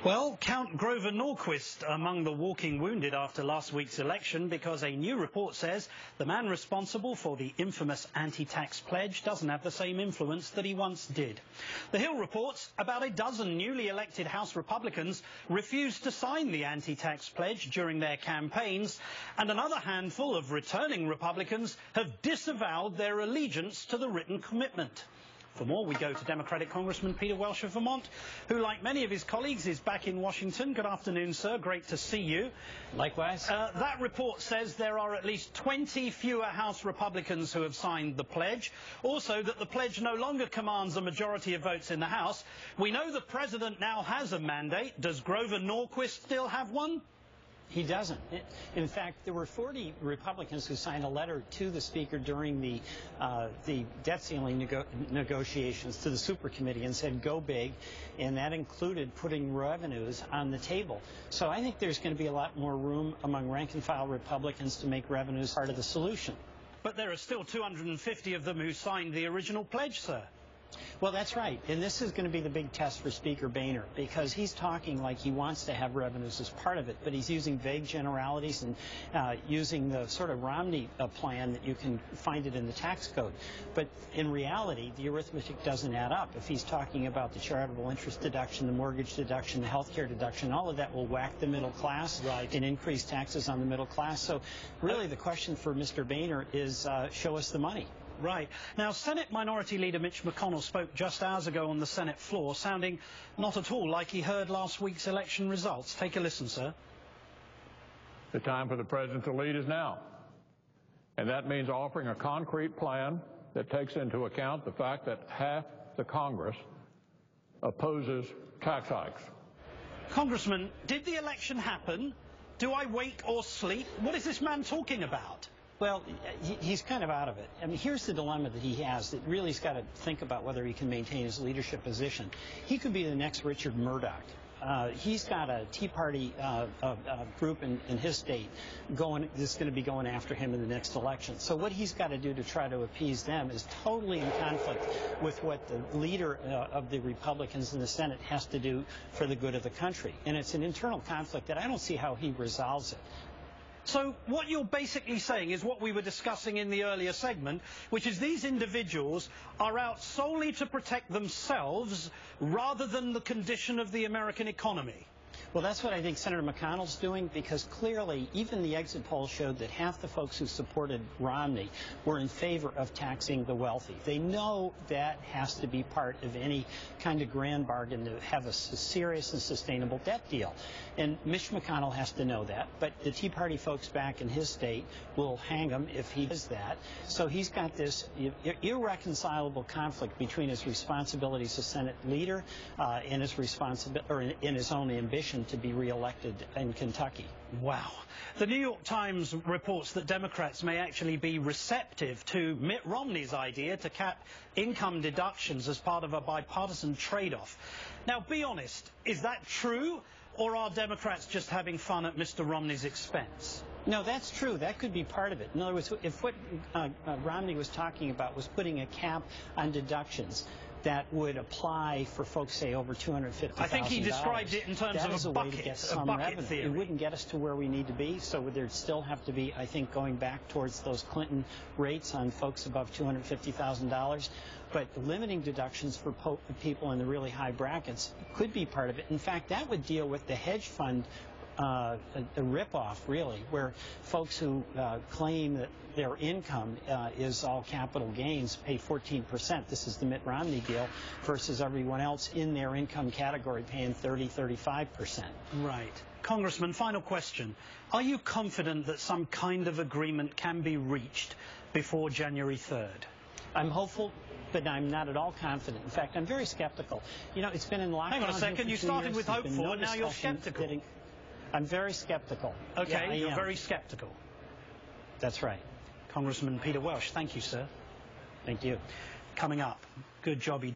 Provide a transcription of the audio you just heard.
Well, Count Grover Norquist among the walking wounded after last week's election because a new report says the man responsible for the infamous anti-tax pledge doesn't have the same influence that he once did. The Hill reports about a dozen newly elected House Republicans refused to sign the anti-tax pledge during their campaigns, and another handful of returning Republicans have disavowed their allegiance to the written commitment. For more, we go to Democratic Congressman Peter Welch of Vermont, who, like many of his colleagues, is back in Washington. Good afternoon, sir. Great to see you. Likewise. That report says there are at least 20 fewer House Republicans who have signed the pledge. Also, that the pledge no longer commands a majority of votes in the House. We know the President now has a mandate. Does Grover Norquist still have one? He doesn't. In fact, there were 40 Republicans who signed a letter to the Speaker during the debt ceiling negotiations to the super committee and said go big, and that included putting revenues on the table. So I think there's going to be a lot more room among rank-and-file Republicans to make revenues part of the solution. But there are still 250 of them who signed the original pledge, sir. Well, that's right. And this is going to be the big test for Speaker Boehner, because he's talking like he wants to have revenues as part of it, but he's using vague generalities and using the sort of Romney plan that you can find it in the tax code. But in reality, the arithmetic doesn't add up. If he's talking about the charitable interest deduction, the mortgage deduction, the health care deduction, all of that will whack the middle class and increase taxes on the middle class. So really the question for Mr. Boehner is show us the money. Right. Now, Senate Minority Leader Mitch McConnell spoke just hours ago on the Senate floor, sounding not at all like he heard last week's election results. Take a listen, sir. The time for the President to lead is now. And that means offering a concrete plan that takes into account the fact that half the Congress opposes tax hikes. Congressman, did the election happen? Do I wake or sleep? What is this man talking about? Well, he's kind of out of it. I mean, here's the dilemma that he has that really he's got to think about whether he can maintain his leadership position. He could be the next Richard Murdoch. He's got a Tea Party group in his state that's going to be going after him in the next election. So what he's got to do to try to appease them is totally in conflict with what the leader of the Republicans in the Senate has to do for the good of the country. And it's an internal conflict that I don't see how he resolves it. So what you're basically saying is what we were discussing in the earlier segment, which is these individuals are out solely to protect themselves rather than the condition of the American economy. Well, that's what I think Senator McConnell's doing, because clearly even the exit polls showed that half the folks who supported Romney were in favor of taxing the wealthy. They know that has to be part of any kind of grand bargain to have a serious and sustainable debt deal. And Mitch McConnell has to know that, but the Tea Party folks back in his state will hang him if he does that. So he's got this irreconcilable conflict between his responsibilities as Senate leader and in his own ambition to be reelected in Kentucky. Wow. The New York Times reports that Democrats may actually be receptive to Mitt Romney's idea to cap income deductions as part of a bipartisan trade-off. Now, be honest, is that true, or are Democrats just having fun at Mr. Romney's expense? No, that's true. That could be part of it. In other words, if what Romney was talking about was putting a cap on deductions that would apply for folks, say, over $250,000. I think he described it in terms of a bucket, way to get some revenue. Theory. It wouldn't get us to where we need to be, so there'd still have to be, I think, going back towards those Clinton rates on folks above $250,000. But limiting deductions for people in the really high brackets could be part of it. In fact, that would deal with the hedge fund a ripoff, really, where folks who claim that their income is all capital gains pay 14%. This is the Mitt Romney deal versus everyone else in their income category paying 35%. Right. Congressman, final question. Are you confident that some kind of agreement can be reached before January 3rd? I'm hopeful, but I'm not at all confident. In fact, I'm very skeptical. You know, it's been in lockdown. Hang on a second. You started with hopeful, and now you're skeptical. I'm very skeptical. Okay, you're very skeptical. That's right. Congressman Peter Welch, thank you, sir. Thank you. Coming up, good job he